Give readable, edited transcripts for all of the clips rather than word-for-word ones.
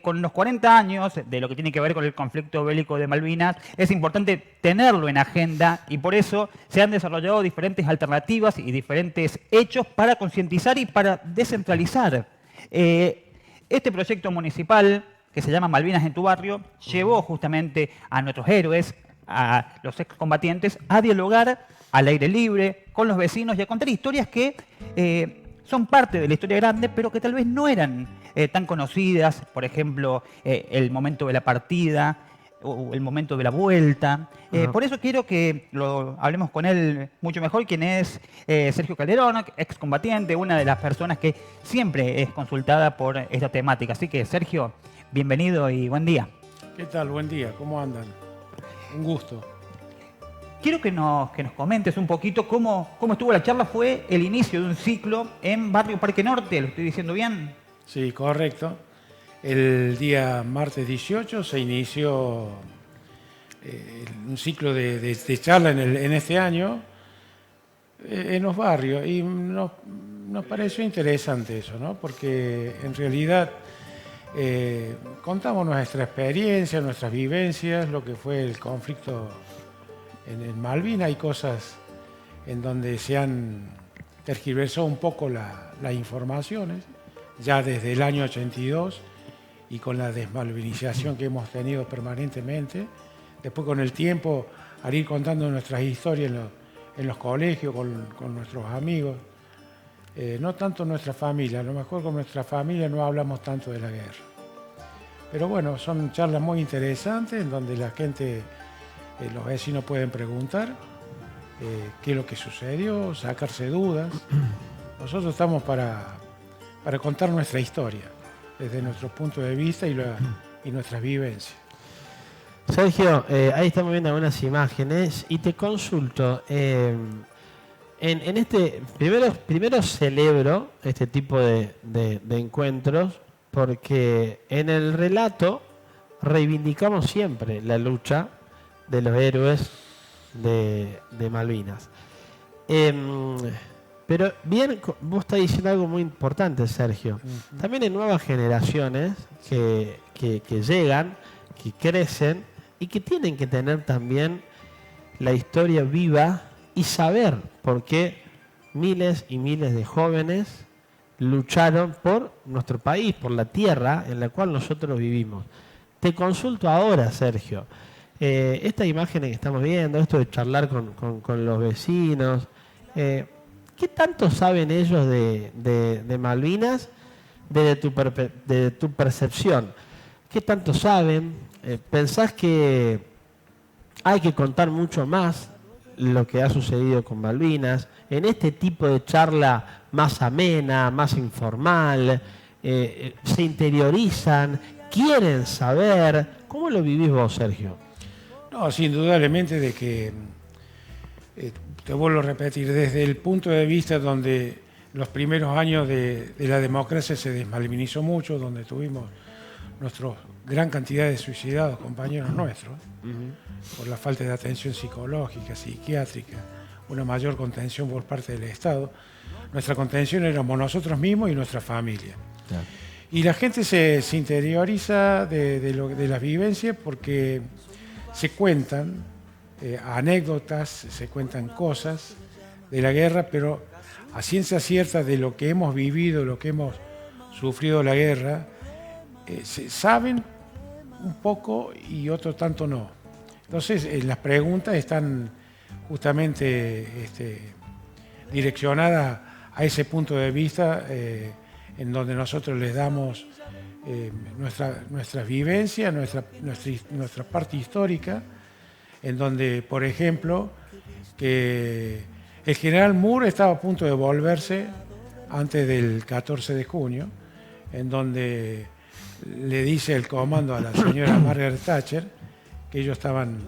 con los 40 años de lo que tiene que ver con el conflicto bélico de Malvinas, es importante tenerlo en agenda y por eso se han desarrollado diferentes alternativas y diferentes hechos para concientizar y para descentralizar. Este proyecto municipal, que se llama Malvinas en tu barrio, llevó justamente a nuestros héroes, a los excombatientes, a dialogar al aire libre, con los vecinos y a contar historias que son parte de la historia grande, pero que tal vez no eran tan conocidas. Por ejemplo, el momento de la partida o el momento de la vuelta. Por eso quiero que lo hablemos con él mucho mejor, quien es Sergio Calderón, excombatiente, una de las personas que siempre es consultada por esta temática. Así que, Sergio, bienvenido y buen día. ¿Qué tal? Buen día, ¿cómo andan? Un gusto. Quiero que nos comentes un poquito cómo estuvo la charla. Fue el inicio de un ciclo en Barrio Parque Norte, ¿lo estoy diciendo bien? Sí, correcto. El día martes 18 se inició un ciclo de charla en este año en los barrios y nos pareció interesante eso, ¿no? Porque en realidad contamos nuestra experiencia, nuestras vivencias, lo que fue el conflicto en Malvinas. Hay cosas en donde se han tergiversado un poco las informaciones, ya desde el año 82 y con la desmalvinización que hemos tenido permanentemente. Después, con el tiempo, al ir contando nuestras historias en los colegios, con nuestros amigos, no tanto nuestra familia, a lo mejor con nuestra familia no hablamos tanto de la guerra. Pero bueno, son charlas muy interesantes en donde la gente, los vecinos pueden preguntar qué es lo que sucedió, sacarse dudas. Nosotros estamos para contar nuestra historia, desde nuestro punto de vista y nuestras vivencias. Sergio, ahí estamos viendo algunas imágenes y te consulto. En este primero celebro este tipo de encuentros porque en el relato reivindicamos siempre la lucha de los héroes de Malvinas. Pero bien, vos estás diciendo algo muy importante, Sergio. También hay nuevas generaciones que llegan, que crecen y que tienen que tener también la historia viva y saber por qué miles y miles de jóvenes lucharon por nuestro país, por la tierra en la cual nosotros vivimos. Te consulto ahora, Sergio. Estas imágenes que estamos viendo, esto de charlar con los vecinos, ¿qué tanto saben ellos de Malvinas desde tu percepción? ¿Qué tanto saben? ¿Pensás que hay que contar mucho más lo que ha sucedido con Malvinas en este tipo de charla más amena, más informal? ¿Se interiorizan? ¿Quieren saber? ¿Cómo lo vivís vos, Sergio? No, sí, indudablemente de que, te vuelvo a repetir, desde el punto de vista donde los primeros años de la democracia se desmalvinizó mucho, donde tuvimos nuestra gran cantidad de suicidados, compañeros nuestros, por la falta de atención psicológica, psiquiátrica, una mayor contención por parte del Estado. Nuestra contención éramos nosotros mismos y nuestra familia. Claro. Y la gente se interioriza de las vivencias porque se cuentan anécdotas, se cuentan cosas de la guerra, pero a ciencia cierta de lo que hemos vivido, lo que hemos sufrido la guerra, se saben un poco y otro tanto no. Entonces, las preguntas están justamente direccionadas a ese punto de vista en donde nosotros les damos nuestra vivencia, nuestra parte histórica, en donde, por ejemplo, que el general Moore estaba a punto de volverse antes del 14 de junio, en donde le dice el comando a la señora Margaret Thatcher que ellos estaban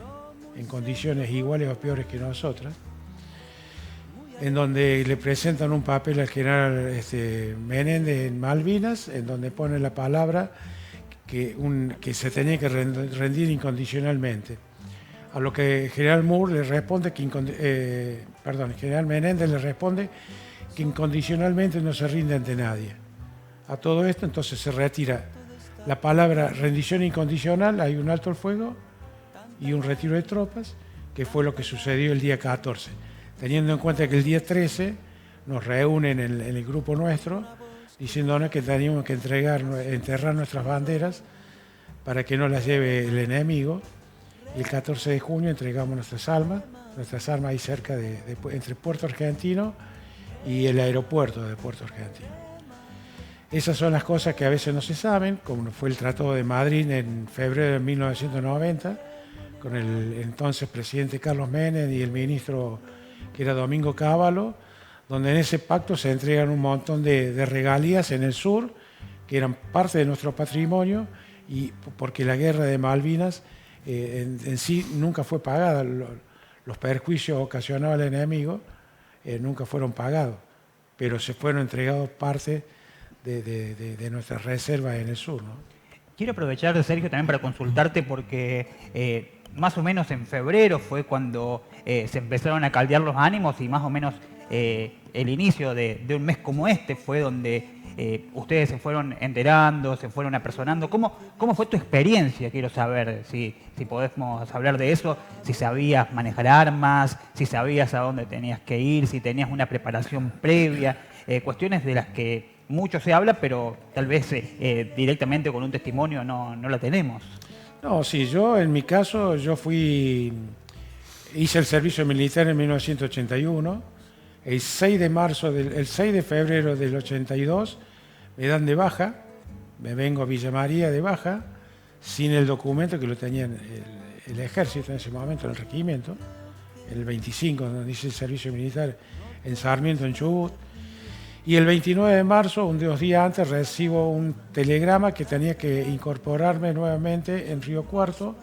en condiciones iguales o peores que nosotras, en donde le presentan un papel al general Menéndez en Malvinas, en donde pone la palabra que se tenía que rendir incondicionalmente. A lo que el general Moore le responde el general Menéndez le responde que incondicionalmente no se rinde ante nadie. A todo esto entonces se retira la palabra rendición incondicional, hay un alto el fuego y un retiro de tropas, que fue lo que sucedió el día 14. Teniendo en cuenta que el día 13 nos reúnen en el grupo nuestro, diciéndonos que teníamos que enterrar nuestras banderas para que no las lleve el enemigo. Y el 14 de junio entregamos nuestras armas ahí cerca entre Puerto Argentino y el aeropuerto de Puerto Argentino. Esas son las cosas que a veces no se saben, como fue el Tratado de Madrid en febrero de 1990, con el entonces presidente Carlos Menem y el ministro que era Domingo Cavallo, donde en ese pacto se entregan un montón de regalías en el sur, que eran parte de nuestro patrimonio, y porque la guerra de Malvinas en sí nunca fue pagada. Los perjuicios ocasionados al enemigo nunca fueron pagados, pero se fueron entregados parte de nuestras reservas en el sur, ¿no? Quiero aprovechar, Sergio, también para consultarte porque más o menos en febrero fue cuando se empezaron a caldear los ánimos y más o menos el inicio de un mes como este fue donde ustedes se fueron enterando, se fueron apersonando. ¿Cómo fue tu experiencia? Quiero saber si podemos hablar de eso, si sabías manejar armas, si sabías a dónde tenías que ir, si tenías una preparación previa, cuestiones de las que mucho se habla, pero tal vez directamente con un testimonio no la tenemos. No, sí, yo en mi caso, hice el servicio militar en 1981. El 6 de febrero del 82 me dan de baja, me vengo a Villa María de baja, sin el documento que lo tenía el ejército en ese momento, el regimiento, el 25, donde hice el servicio militar en Sarmiento, en Chubut. Y el 29 de marzo, dos días antes, recibo un telegrama que tenía que incorporarme nuevamente en Río Cuarto,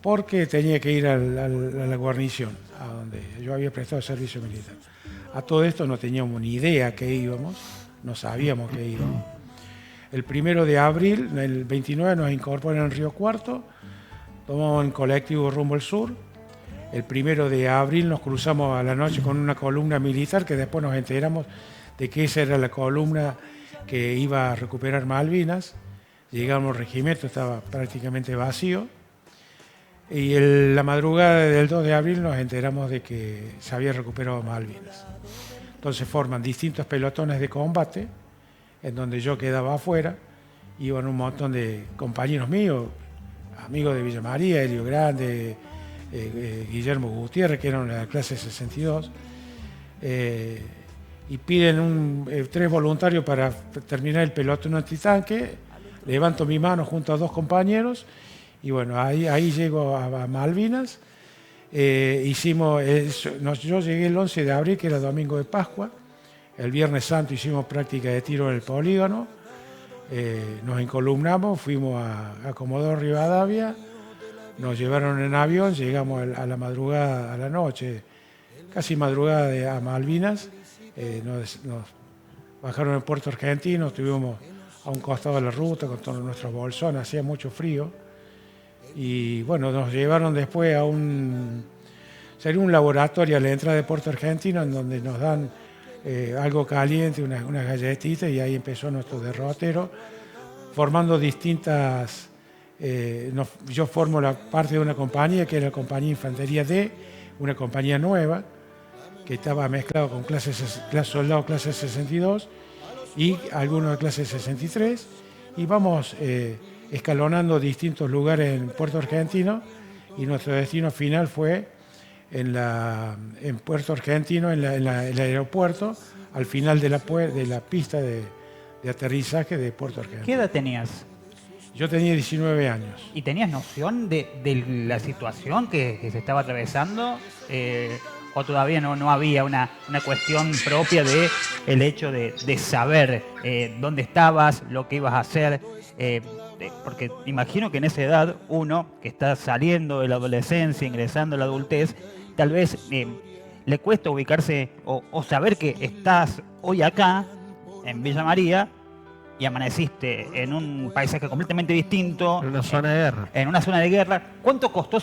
porque tenía que ir a la guarnición, a donde yo había prestado servicio militar. A todo esto no teníamos ni idea que íbamos, no sabíamos que íbamos. El 1 de abril, el 29, nos incorporan en Río Cuarto, tomamos en colectivo rumbo al sur. El 1 de abril nos cruzamos a la noche con una columna militar, que después nos enteramos de que esa era la columna que iba a recuperar Malvinas. Llegamos al regimiento, estaba prácticamente vacío. Y la madrugada del 2 de abril nos enteramos de que se había recuperado Malvinas. Entonces forman distintos pelotones de combate, en donde yo quedaba afuera. Iban un montón de compañeros míos, amigos de Villa María, Helio Grande, Guillermo Gutiérrez, que eran de la clase 62. Y piden 3 voluntarios para terminar el pelotón antitanque. Levanto mi mano junto a 2 compañeros. Y bueno, ahí llego a Malvinas. Yo llegué el 11 de abril, que era domingo de Pascua. El Viernes Santo hicimos práctica de tiro en el polígono. Nos encolumnamos, fuimos a Comodoro Rivadavia. Nos llevaron en avión, llegamos a la madrugada, a la noche, casi madrugada a Malvinas. Nos bajaron en Puerto Argentino, estuvimos a un costado de la ruta con todos nuestros bolsones, hacía mucho frío. Y bueno, nos llevaron después sería un laboratorio a la entrada de Puerto Argentino, en donde nos dan algo caliente, unas galletitas, y ahí empezó nuestro derrotero, formando distintas... yo formo la parte de una compañía, que era la compañía Infantería D, una compañía nueva, que estaba mezclado con soldados clase 62 y algunos de clase 63, y vamos... escalonando distintos lugares en Puerto Argentino, y nuestro destino final fue en Puerto Argentino, en el aeropuerto, al final de la pista de aterrizaje de Puerto Argentino. ¿Qué edad tenías? Yo tenía 19 años. ¿Y tenías noción de la situación que se estaba atravesando? ¿O todavía no había una cuestión propia del hecho de saber dónde estabas, lo que ibas a hacer? Porque imagino que en esa edad uno que está saliendo de la adolescencia, ingresando a la adultez, tal vez le cuesta ubicarse o saber que estás hoy acá, en Villa María, y amaneciste en un paisaje completamente distinto. En una zona de guerra. En una zona de guerra. ¿Cuánto costó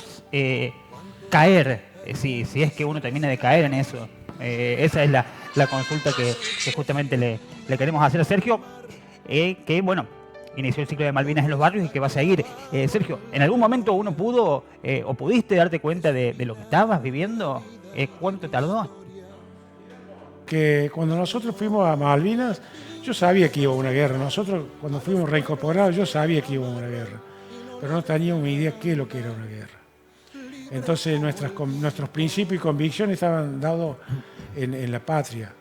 caer, si es que uno termina de caer en eso? Esa es la consulta que justamente le queremos hacer a Sergio. Que bueno, inició el ciclo de Malvinas en los barrios y que va a seguir. Sergio, ¿en algún momento uno pudo o pudiste darte cuenta de lo que estabas viviendo? ¿Cuánto tardó? Que cuando nosotros fuimos a Malvinas, yo sabía que iba a una guerra. Nosotros, cuando fuimos reincorporados, yo sabía que iba a una guerra, pero no teníamos ni idea qué es lo que era una guerra. Entonces nuestros principios y convicciones estaban dados en la patria,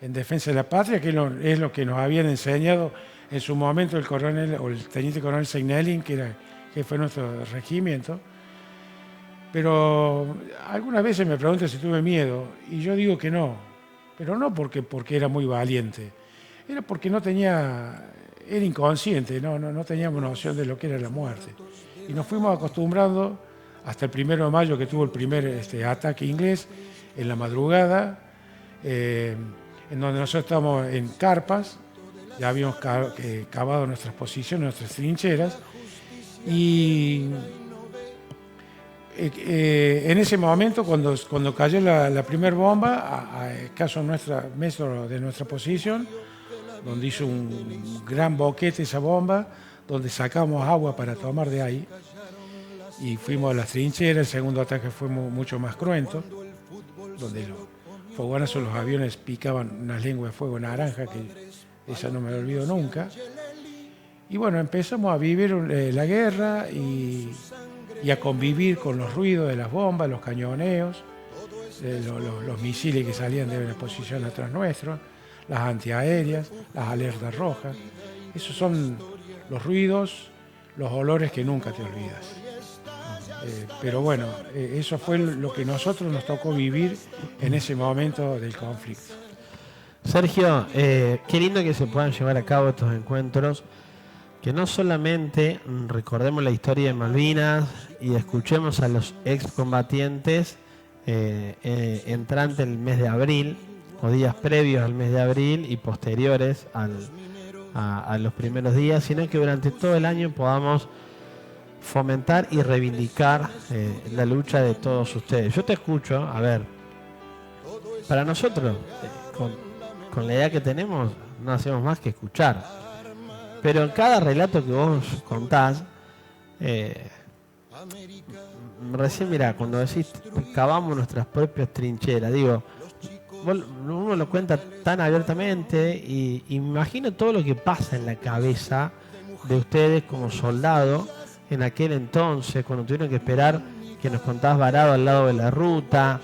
en defensa de la patria, que es lo que nos habían enseñado en su momento el coronel o el teniente coronel Seignelin, que fue nuestro regimiento. Pero algunas veces me preguntan si tuve miedo, y yo digo que no, pero no porque era muy valiente, era porque era inconsciente, no teníamos noción de lo que era la muerte. Y nos fuimos acostumbrando hasta el 1 de mayo, que tuvo el primer ataque inglés en la madrugada, en donde nosotros estábamos en carpas, ya habíamos cavado nuestras posiciones, nuestras trincheras, y en ese momento, cuando cayó la primera bomba, a escaso metro de nuestra posición, donde hizo un gran boquete esa bomba, donde sacamos agua para tomar de ahí, y fuimos a las trincheras. El segundo ataque fue mucho más cruento, donde los fogonazos, los aviones picaban unas lenguas de fuego naranja, que esa no me la olvido nunca. Y bueno, empezamos a vivir la guerra y a convivir con los ruidos de las bombas, los cañoneos, los misiles que salían de una posición atrás nuestro, las antiaéreas, las alertas rojas. Esos son los ruidos, los olores que nunca te olvidas. Pero bueno, eso fue lo que nosotros nos tocó vivir en ese momento del conflicto. Sergio, qué lindo que se puedan llevar a cabo estos encuentros, que no solamente recordemos la historia de Malvinas y escuchemos a los excombatientes entrante el mes de abril, o días previos al mes de abril y posteriores a los primeros días, sino que durante todo el año podamos fomentar y reivindicar la lucha de todos ustedes. Yo te escucho, a ver, para nosotros, con la edad que tenemos, no hacemos más que escuchar, pero en cada relato que vos contás, recién mirá, cuando decís cavamos nuestras propias trincheras, digo, uno lo cuenta tan abiertamente y me imagino todo lo que pasa en la cabeza de ustedes como soldados en aquel entonces, cuando tuvieron que esperar, que nos contabas varado al lado de la ruta.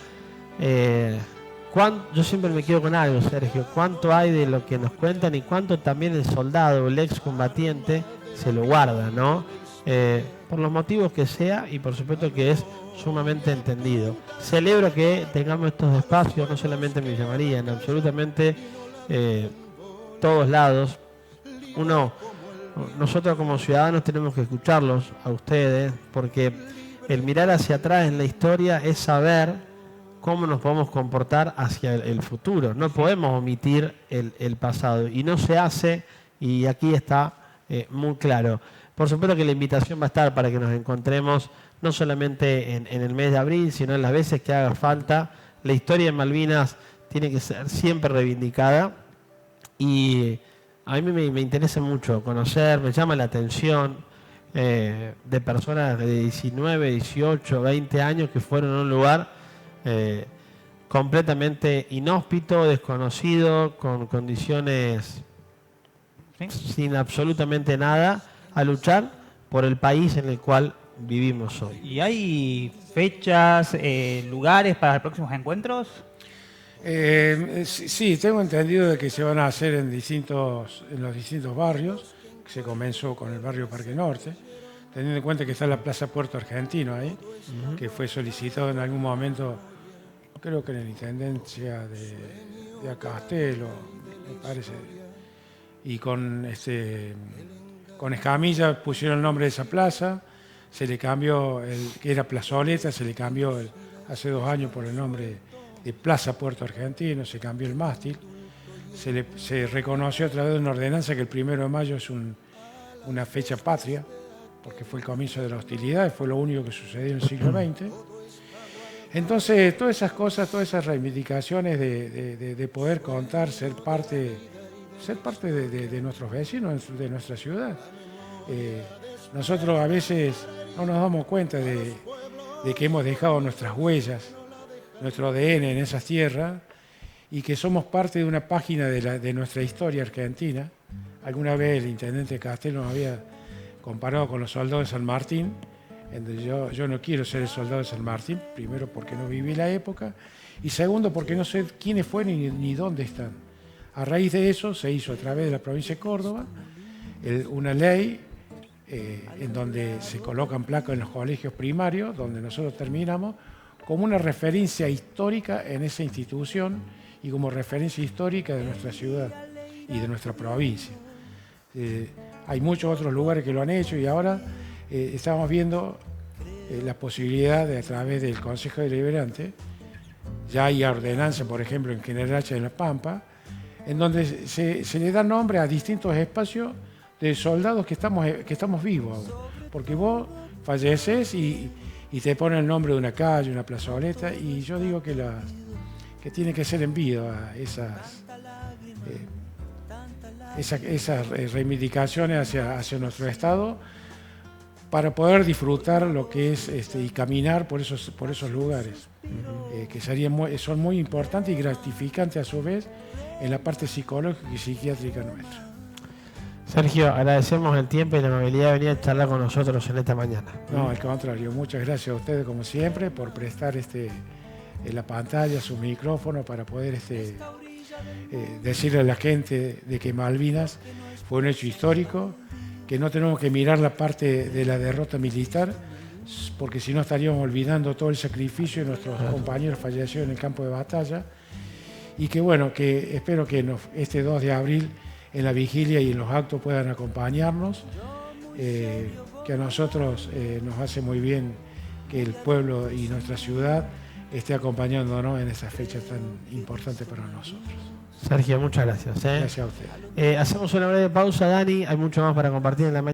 Yo siempre me quedo con algo, Sergio, cuánto hay de lo que nos cuentan y cuánto también el soldado, el excombatiente, se lo guarda, ¿no? Por los motivos que sea, y por supuesto que es sumamente entendido. Celebro que tengamos estos espacios, no solamente en Villa María, en absolutamente todos lados. Nosotros como ciudadanos tenemos que escucharlos a ustedes, porque el mirar hacia atrás en la historia es saber cómo nos podemos comportar hacia el futuro. No podemos omitir el pasado, y no se hace, y aquí está muy claro. Por supuesto que la invitación va a estar para que nos encontremos no solamente en el mes de abril, sino en las veces que haga falta. La historia de Malvinas tiene que ser siempre reivindicada, y a mí me interesa mucho conocer, me llama la atención de personas de 19, 18, 20 años que fueron a un lugar completamente inhóspito, desconocido, con condiciones sin absolutamente nada, a luchar por el país en el cual vivimos hoy. ¿Y hay fechas, lugares para los próximos encuentros? Sí, tengo entendido de que se van a hacer en los distintos barrios, que se comenzó con el barrio Parque Norte, teniendo en cuenta que está la Plaza Puerto Argentino ahí, que fue solicitado en algún momento, creo que en la Intendencia de Acastelo, me parece, y con Escamilla pusieron el nombre de esa plaza, se le cambió, que era Plazoleta, se le cambió hace 2 años por el nombre de Plaza Puerto Argentino, se cambió el mástil, se reconoció a través de una ordenanza que el 1 de mayo es una fecha patria, porque fue el comienzo de la hostilidad, fue lo único que sucedió en el siglo XX. Entonces, todas esas cosas, todas esas reivindicaciones de poder contar, ser parte ser parte de nuestros vecinos, de nuestra ciudad. Nosotros a veces no nos damos cuenta de que hemos dejado nuestras huellas, nuestro ADN en esas tierras y que somos parte de una página de nuestra historia argentina. Alguna vez el intendente Castelo nos había comparado con los soldados de San Martín. Entonces yo no quiero ser el soldado de San Martín, primero porque no viví la época y segundo porque no sé quiénes fueron ni dónde están. A raíz de eso se hizo a través de la provincia de Córdoba una ley en donde se colocan placas en los colegios primarios, donde nosotros terminamos, como una referencia histórica en esa institución y como referencia histórica de nuestra ciudad y de nuestra provincia. Hay muchos otros lugares que lo han hecho y ahora estamos viendo la posibilidad de, a través del Consejo Deliberante, ya hay ordenanza, por ejemplo, en General Hacha de La Pampa, en donde se le da nombre a distintos espacios de soldados que estamos vivos aún. Porque vos falleces y te ponen el nombre de una calle, una plazoleta, y yo digo que tiene que ser en vida esas reivindicaciones hacia nuestro Estado para poder disfrutar lo que es y caminar por esos lugares, que son muy importantes y gratificantes a su vez en la parte psicológica y psiquiátrica nuestra. Sergio, agradecemos el tiempo y la amabilidad de venir a charlar con nosotros en esta mañana. No, al contrario, muchas gracias a ustedes como siempre por prestar en la pantalla su micrófono para poder decirle a la gente de que Malvinas fue un hecho histórico, que no tenemos que mirar la parte de la derrota militar, porque si no estaríamos olvidando todo el sacrificio de nuestros compañeros fallecidos en el campo de batalla, y que bueno, que espero que este 2 de abril en la vigilia y en los actos puedan acompañarnos, que a nosotros nos hace muy bien que el pueblo y nuestra ciudad esté acompañándonos en esta fecha tan importante para nosotros. Sergio, muchas gracias. Gracias a usted. Hacemos una breve pausa, Dani. Hay mucho más para compartir en la mañana.